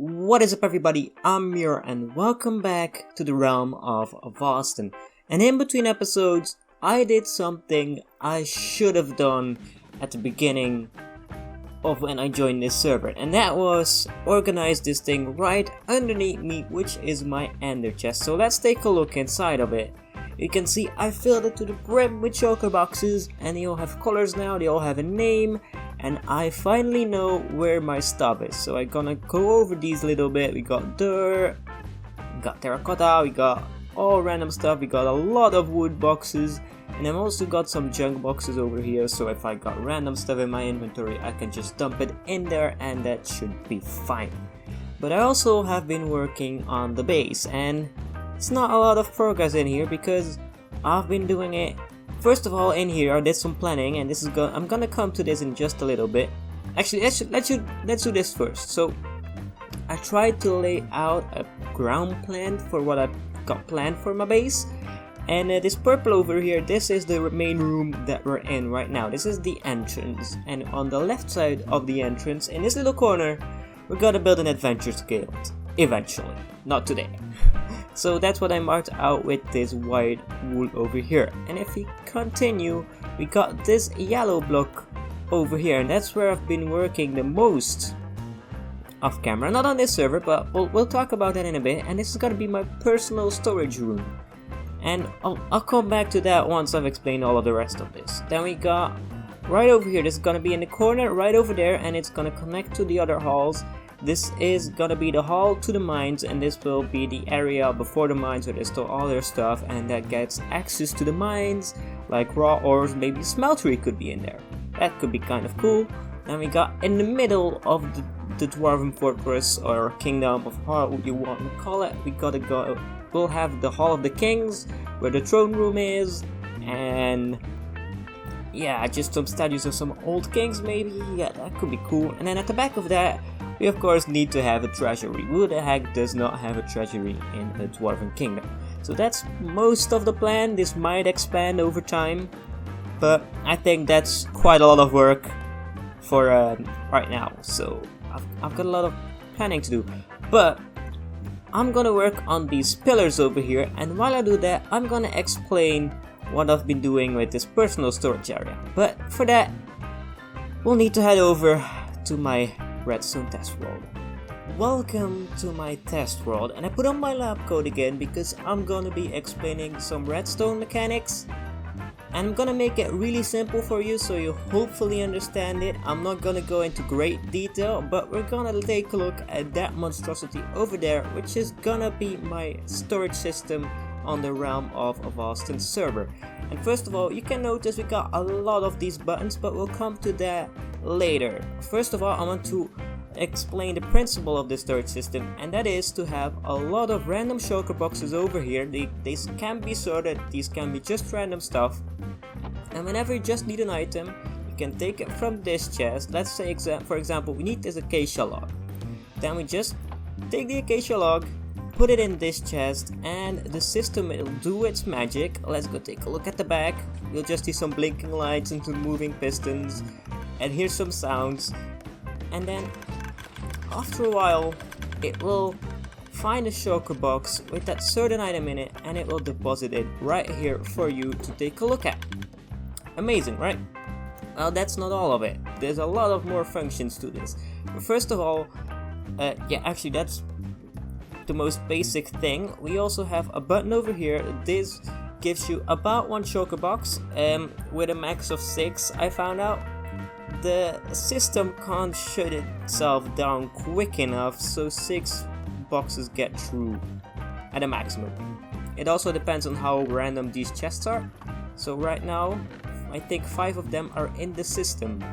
What is up everybody, I'm Mir and welcome back to the realm of Vasten. And in between episodes, I did something I should have done at the beginning of when I joined this server. And that was organize this thing right underneath me, which is my ender chest. So let's take a look inside of it. You can see I filled it to the brim with shulker boxes and they all have colors now, they all have a name. And I finally know where my stuff is, so I'm gonna go over these a little bit. We got dirt, we got terracotta, we got all random stuff, we got a lot of wood boxes, and I've also got some junk boxes over here, so if I got random stuff in my inventory I can just dump it in there and that should be fine. But I also have been working on the base, and it's not a lot of progress in here because I've been doing it. First of all, in here I did some planning, and I'm gonna come to this in just a little bit. Actually, let's do this first. So I tried to lay out a ground plan for what I've got planned for my base, and this purple over here, this is the main room that we're in right now. This is the entrance, and on the left side of the entrance, in this little corner, we're gonna build an adventure guild eventually, not today. So that's what I marked out with this white wool over here. And if we continue, we got this yellow block over here, and that's where I've been working the most off camera. Not on this server, but we'll talk about that in a bit. And this is gonna be my personal storage room. And I'll come back to that once I've explained all of the rest of this. Then we got right over here, this is gonna be in the corner right over there, and it's gonna connect to the other halls. This is gonna be the hall to the mines, and this will be the area before the mines where they store all their stuff, and that gets access to the mines, like raw ores, maybe smeltery could be in there. That could be kind of cool. Then we got in the middle of the dwarven fortress or kingdom of how you want to call it. We'll have the Hall of the Kings, where the throne room is, and yeah, just some statues of some old kings maybe. Yeah, that could be cool. And then at the back of that, we of course need to have a treasury. Who the heck does not have a treasury in a dwarven kingdom? So that's most of the plan. This might expand over time, but I think that's quite a lot of work for right now. So I've got a lot of planning to do, but I'm gonna work on these pillars over here, and while I do that, I'm gonna explain what I've been doing with this personal storage area. But for that, we'll need to head over to my redstone test world. Welcome to my test world, and I put on my lab coat again because I'm gonna be explaining some redstone mechanics, and I'm gonna make it really simple for you so you hopefully understand it. I'm not gonna go into great detail, but we're gonna take a look at that monstrosity over there, which is gonna be my storage system on the realm of a Vasten server. And first of all, you can notice we got a lot of these buttons, but we'll come to that later. First of all, I want to explain the principle of the storage system, and that is to have a lot of random shulker boxes over here. These can be sorted, these can be just random stuff, and whenever you just need an item, you can take it from this chest. Let's say for example we need this acacia log, then we just take the acacia log, put it in this chest, and the system will do its magic. Let's go take a look at the back. You'll just see some blinking lights and some moving pistons, and hear some sounds, and then after a while it will find a shulker box with that certain item in it, and it will deposit it right here for you to take a look at. Amazing, right? Well, that's not all of it. There's a lot of more functions to this. But first of all, yeah, actually that's the most basic thing. We also have a button over here. This gives you about one shulker box with a max of 6. I found out the system can't shut itself down quick enough, so 6 boxes get through at a maximum. It also depends on how random these chests are. So right now I think 5 of them are in the system.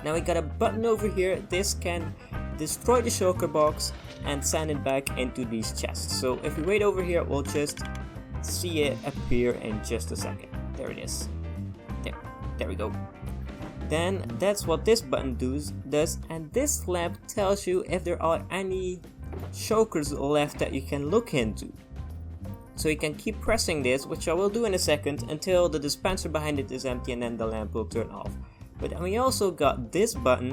Now we got a button over here. This can destroy the shulker box and send it back into these chests. So if we wait over here, we'll just see it appear in just a second. There it is. There we go. Then that's what this button does, and this lamp tells you if there are any shulkers left that you can look into. So you can keep pressing this, which I will do in a second, until the dispenser behind it is empty, and then the lamp will turn off. But then we also got this button,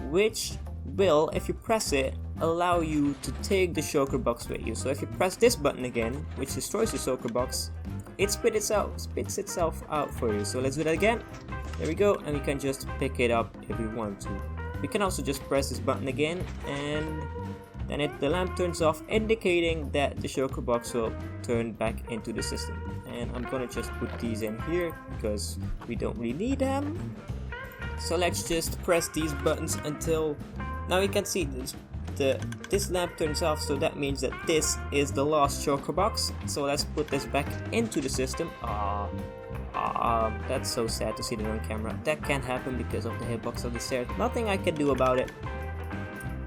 which will, if you press it, allow you to take the shulker box with you. So if you press this button again, which destroys the shulker box, it spits itself out for you. So let's do that again. There we go, and we can just pick it up if we want to. We can also just press this button again, and then the lamp turns off, indicating that the shulker box will turn back into the system. And I'm gonna just put these in here because we don't really need them. So let's just press these buttons until now we can see this lamp turns off, so that means that this is the last shulker box. So let's put this back into the system. That's so sad to see that on camera. That can't happen because of the hitbox of the stairs. Nothing I can do about it.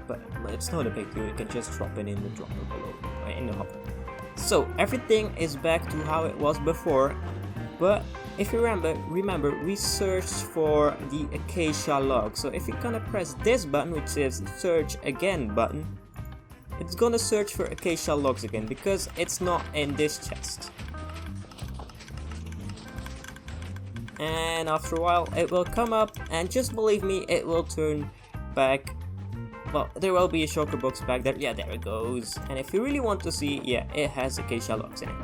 But it's not a big deal. You can just drop it in the dropper below, in the hopper. So everything is back to how it was before. But if you remember, we searched for the acacia log. So if you're gonna press this button, which says search again button, it's gonna search for acacia logs again because it's not in this chest. And after a while it will come up, and just believe me, it will turn back. Well, there will be a shulker box back there. Yeah, there it goes. And if you really want to see, yeah, it has acacia logs in it.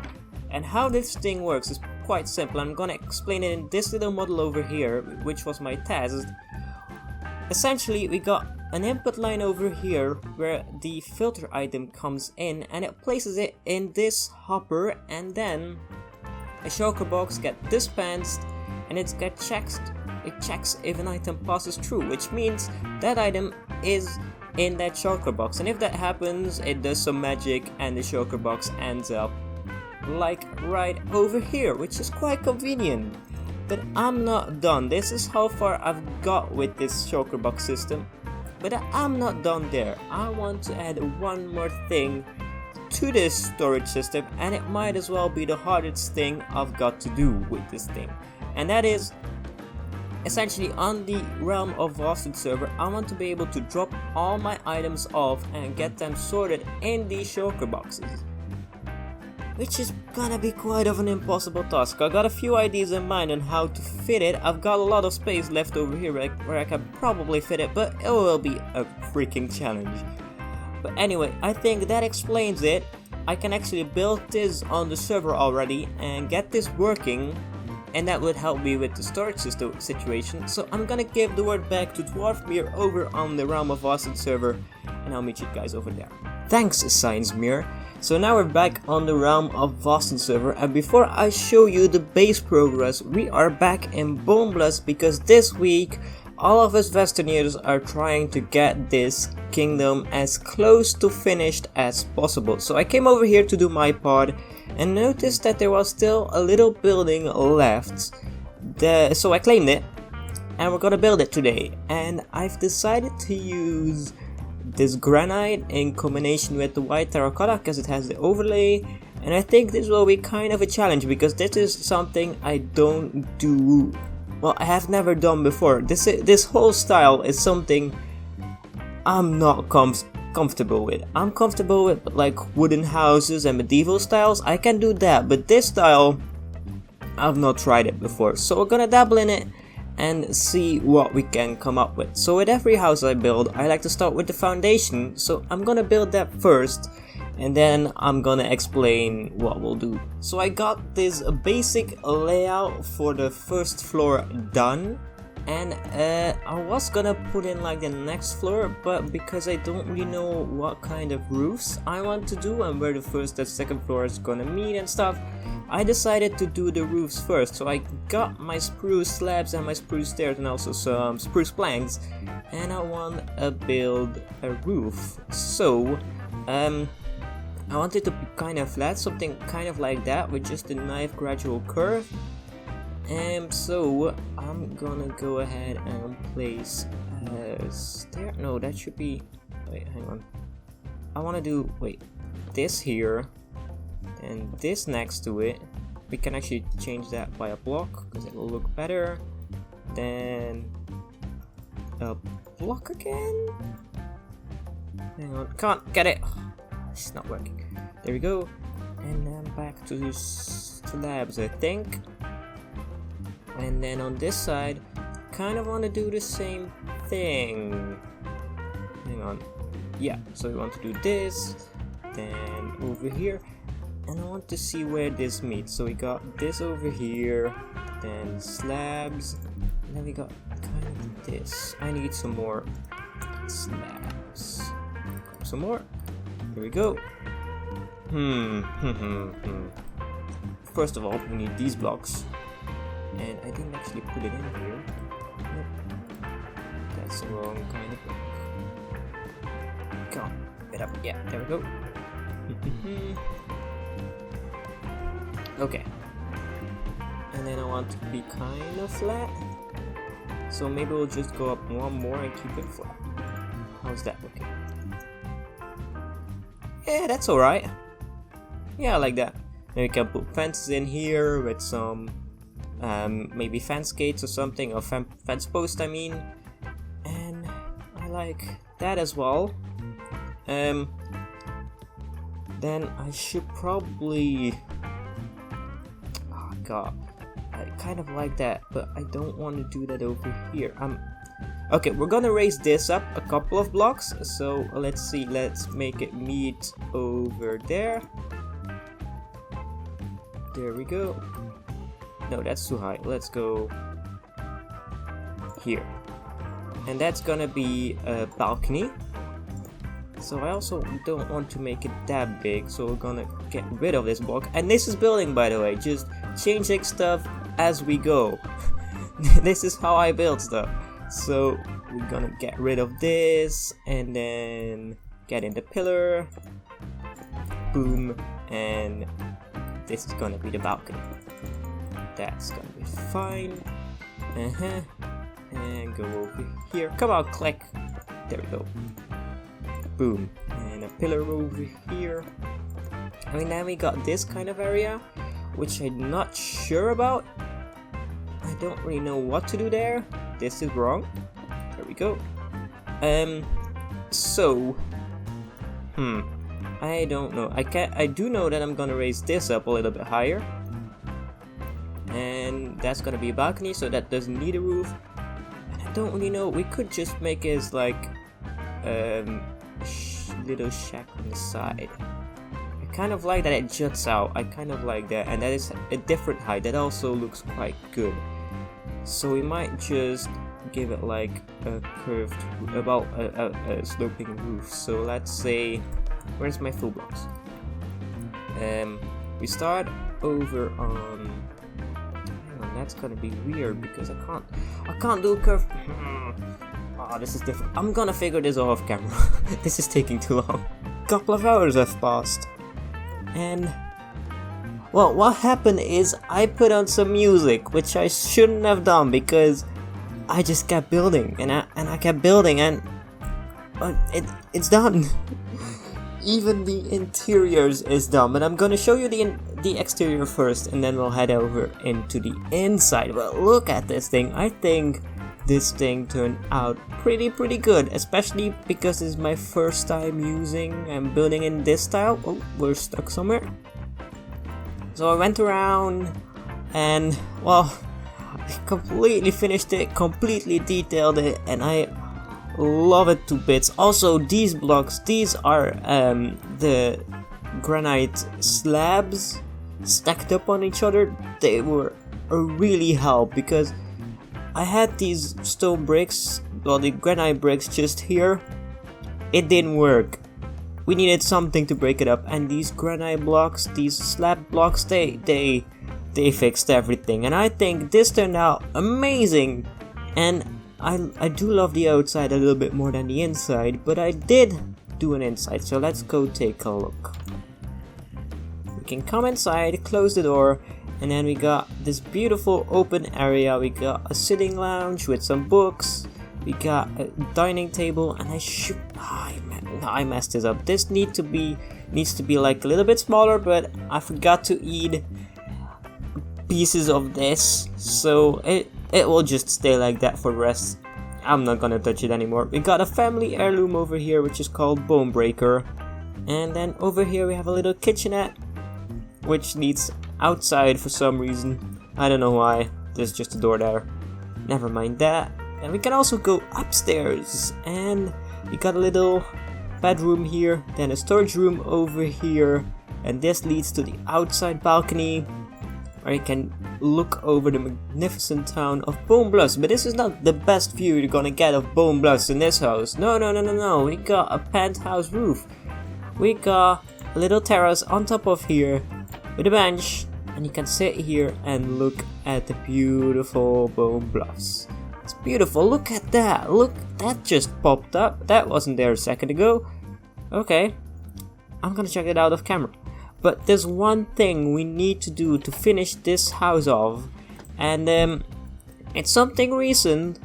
And how this thing works is quite simple. I'm gonna explain it in this little model over here, which was my test. Essentially, we got an input line over here where the filter item comes in, and it places it in this hopper, and then a shulker box gets dispensed, and it checks if an item passes through, which means that item is in that shulker box. And if that happens, it does some magic and the shulker box ends up like right over here, which is quite convenient. But I'm not done. This is how far I've got with this shulker box system, but I'm not done there. I want to add one more thing to this storage system, and it might as well be the hardest thing I've got to do with this thing. And that is, essentially, on the Realm of Vasten server, I want to be able to drop all my items off and get them sorted in these shulker boxes, which is gonna be quite of an impossible task. I got a few ideas in mind on how to fit it. I've got a lot of space left over here where I can probably fit it, but it will be a freaking challenge. But anyway, I think that explains it. I can actually build this on the server already and get this working, and that would help me with the storage system situation. So I'm gonna give the word back to Dwarfmere over on the Realm of Vasten server, and I'll meet you guys over there. Thanks, ScienceMere. So now we're back on the Realm of Vasten server, and before I show you the base progress, we are back in Bone Bluffs because this week all of us Vasteneers are trying to get this kingdom as close to finished as possible. So I came over here to do my part and noticed that there was still a little building left. So I claimed it, and we're gonna build it today. And I've decided to use this granite in combination with the white terracotta because it has the overlay, and I think this will be kind of a challenge because this is something I don't do. Well, I have never done before. This whole style is something I'm not comfortable with. I'm comfortable with like wooden houses and medieval styles. I can do that, but this style, I've not tried it before. So we're gonna dabble in it and see what we can come up with. So with every house I build, I like to start with the foundation. So I'm gonna build that first, and then I'm gonna explain what we'll do. So I got this basic layout for the first floor done, and I was gonna put in like the next floor, but because I don't really know what kind of roofs I want to do and where the first and second floor is gonna meet and stuff, I decided to do the roofs first. So I got my spruce slabs and my spruce stairs and also some spruce planks, and I want to build a roof. So I want it to be kind of flat, something kind of like that with just a nice gradual curve. And so I'm gonna go ahead and place a stair. No, that should be, wait, hang on. I want to do, wait, this here and this next to it. We can actually change that by a block because it will look better. Then a block again. Hang on, can't get it. It's not working. There we go. And then back to the slabs, I think. And then on this side, kind of want to do the same thing. Hang on. yeah, so we want to do this, then over here, and I want to see where this meets. So we got this over here, then slabs, and then we got kind of this. I need some more slabs. Some more. Here we go. First of all, we need these blocks, and I didn't actually put it in here. Nope. That's the wrong kind of block. Come on, get up. Yeah, there we go. Okay. And then I want to be kind of flat. So maybe we'll just go up one more and keep it flat. How's that looking? Yeah, that's alright. Yeah, I like that. Then we can put fences in here with some maybe fence gates or something, or fence posts, I mean. And I like that as well. Then I should probably... Oh god, I kind of like that, but I don't want to do that over here. Okay, we're gonna raise this up a couple of blocks, so let's see, let's make it meet over there. There we go. No, that's too high. Let's go here. And that's gonna be a balcony. So I also don't want to make it that big, so we're gonna get rid of this block. And this is building, by the way, just changing stuff as we go. This is how I build stuff. So we're gonna get rid of this, and then get in the pillar. Boom, and this is gonna be the balcony. That's gonna be fine. And go over here. Come on, click. There we go. Boom. And a pillar over here. I mean, then we got this kind of area, which I'm not sure about. I don't really know what to do there. This is wrong. There we go. So, I don't know. I do know that I'm gonna raise this up a little bit higher, and that's gonna be a balcony, so that doesn't need a roof. And I don't really know. We could just make it as like little shack on the side. I kind of like that it juts out. I kind of like that, and that is a different height. That also looks quite good. So we might just give it like a curved, about a sloping roof. So let's say, where's my full blocks? We start over on. Hang on, that's gonna be weird because I can't do a curve. Oh, this is different. I'm gonna figure this out off camera. This is taking too long. A couple of hours have passed, and well, what happened is I put on some music, which I shouldn't have done because I just kept building and I kept building, and it's done. Even the interiors is done, but I'm gonna show you the exterior first, and then we'll head over into the inside. But look at this thing. I think this thing turned out pretty good, especially because this is my first time using and building in this style. Oh, we're stuck somewhere. So I went around and, well, I completely finished it, completely detailed it, and I love it to bits. Also, these blocks, these are the granite slabs stacked up on each other. They were a really help because I had these stone bricks, well, the granite bricks just here. It didn't work. We needed something to break it up, and these granite blocks, these slab blocks, they fixed everything. And I think this turned out amazing. And I do love the outside a little bit more than the inside, but I did do an inside, so let's go take a look. We can come inside, close the door, and then we got this beautiful open area. We got a sitting lounge with some books. We got a dining table, and I messed this up. This needs to be like a little bit smaller, but I forgot to eat pieces of this, so it will just stay like that for the rest. I'm not gonna touch it anymore. We got a family heirloom over here, which is called Bone Breaker, and then over here we have a little kitchenette, which needs outside for some reason. I don't know why. There's just a door there. Never mind that. And we can also go upstairs, and we got a little bedroom here, then a storage room over here, and this leads to the outside balcony where you can look over the magnificent town of Bone Bluffs. But this is not the best view you're gonna get of Bone Bluffs in this house. No. We got a penthouse roof. We got a little terrace on top of here with a bench, and you can sit here and look at the beautiful Bone Bluffs. It's beautiful. Look at that. Look, that just popped up. That wasn't there a second ago. Okay, I'm gonna check it out off camera. But there's one thing we need to do to finish this house off, and it's something recent.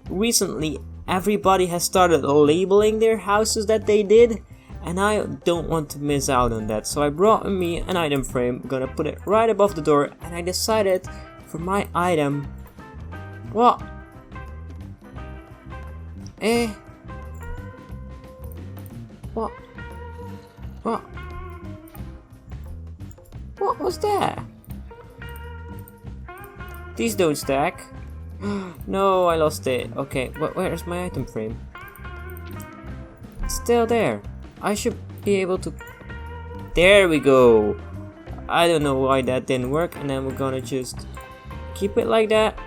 Recently, everybody has started labeling their houses that they did, and I don't want to miss out on that. So I brought with me an item frame. I'm gonna put it right above the door, and I decided for my item. What? What? What? What was that? These don't stack. No, I lost it. Okay, where's my item frame? It's still there. I should be able to... There we go. I don't know why that didn't work, and then we're gonna just keep it like that.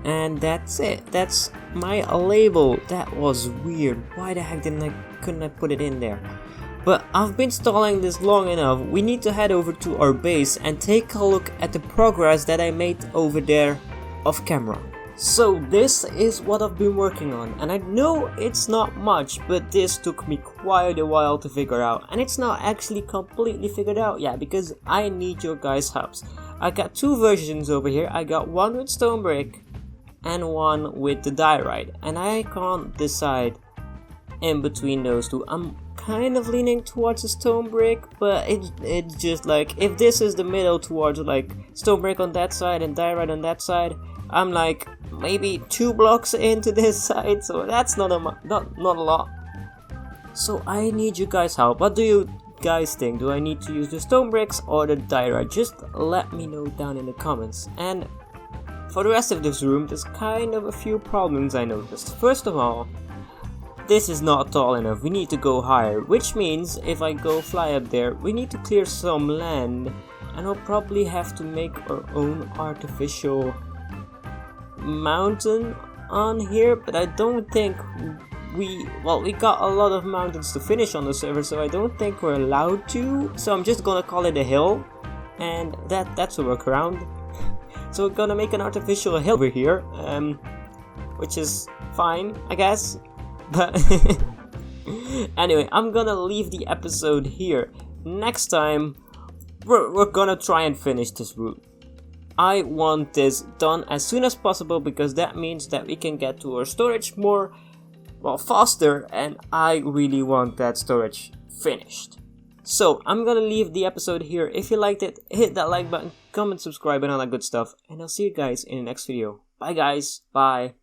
And that's it. That's my label. That was weird. Why the heck couldn't I put it in there? But I've been stalling this long enough. We need to head over to our base and take a look at the progress that I made over there off camera. So this is what I've been working on, and I know it's not much, but this took me quite a while to figure out, and it's not actually completely figured out yet because I need your guys' help. I got two versions over here. I got one with stone brick and one with the diorite, and I can't decide in between those two. I'm kind of leaning towards a stone brick, but it's just like, if this is the middle towards like stone brick on that side and diorite on that side, I'm like maybe 2 blocks into this side, so that's not a lot. So I need you guys' help. What do you guys think? Do I need to use the stone bricks or the diorite? Just let me know down in the comments. And for the rest of this room, there's kind of a few problems I noticed. First of all, this is not tall enough. We need to go higher, which means if I go fly up there, we need to clear some land, and we'll probably have to make our own artificial mountain on here. But I don't think we got a lot of mountains to finish on the server, so I don't think we're allowed to. So I'm just gonna call it a hill, and that's a workaround. So we're gonna make an artificial hill over here, which is fine, I guess. But anyway, I'm gonna leave the episode here. Next time, we're gonna try and finish this route. I want this done as soon as possible because that means that we can get to our storage more, faster, and I really want that storage finished. So I'm gonna leave the episode here. If you liked it, hit that like button, comment, subscribe, and all that good stuff. And I'll see you guys in the next video. Bye guys, bye.